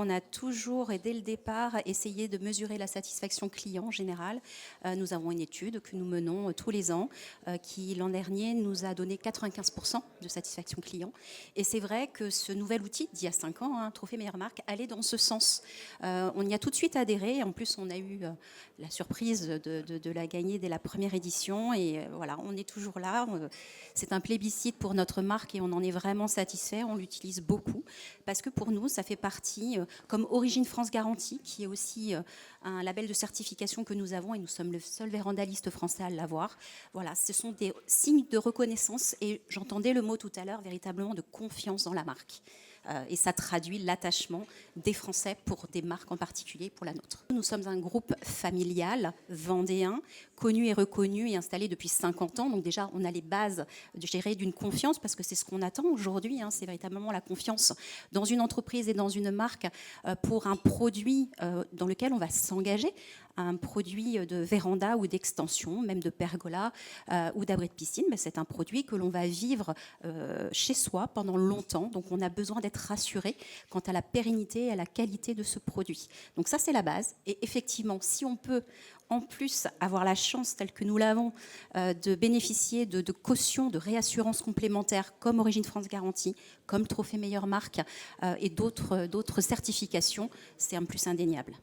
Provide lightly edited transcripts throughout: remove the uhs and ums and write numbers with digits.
On a toujours et dès le départ essayé de mesurer la satisfaction client en général. Nous avons une étude que nous menons tous les ans qui l'an dernier nous a donné 95% de satisfaction client. Et c'est vrai que ce nouvel outil d'il y a 5 ans, Trophée Meilleure Marque, allait dans ce sens. On y a tout de suite adhéré. En plus, on a eu la surprise de la gagner dès la première édition. Et voilà, on est toujours là. C'est un plébiscite pour notre marque et on en est vraiment satisfait. On l'utilise beaucoup parce que pour nous, ça fait partie comme Origine France Garantie, qui est aussi un label de certification que nous avons, et nous sommes le seul vérandaliste français à l'avoir. Voilà, ce sont des signes de reconnaissance, et j'entendais le mot tout à l'heure, véritablement de confiance dans la marque. Et ça traduit l'attachement des Français pour des marques en particulier, pour la nôtre. Nous sommes un groupe familial, vendéen, connu et reconnu et installé depuis 50 ans. Donc déjà, on a les bases de gérer d'une confiance, parce que c'est ce qu'on attend aujourd'hui. C'est véritablement la confiance dans une entreprise et dans une marque pour un produit dans lequel on va s'engager, un produit de véranda ou d'extension, même de pergola ou d'abri de piscine. Mais c'est un produit que l'on va vivre chez soi pendant longtemps. Donc on a besoin d'être rassuré quant à la pérennité et à la qualité de ce produit. Donc ça, c'est la base. Et effectivement, si on peut en plus avoir la chance, telle que nous l'avons, de bénéficier de cautions, de réassurances complémentaires comme Origine France Garantie, comme Trophée Meilleure Marque et d'autres certifications, c'est un plus indéniable.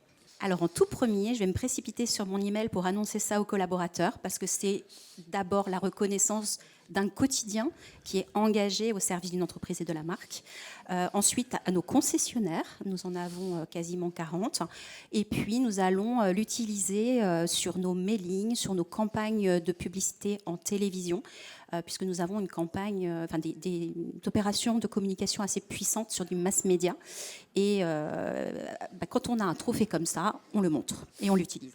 Alors en tout premier, je vais me précipiter sur mon email pour annoncer ça aux collaborateurs, parce que c'est d'abord la reconnaissance d'un quotidien qui est engagé au service d'une entreprise et de la marque. Ensuite, à nos concessionnaires, nous en avons quasiment 40. Et puis, nous allons l'utiliser sur nos mailings, sur nos campagnes de publicité en télévision, puisque nous avons une campagne, des opérations de communication assez puissantes sur du mass média. Et quand on a un trophée comme ça, on le montre et on l'utilise.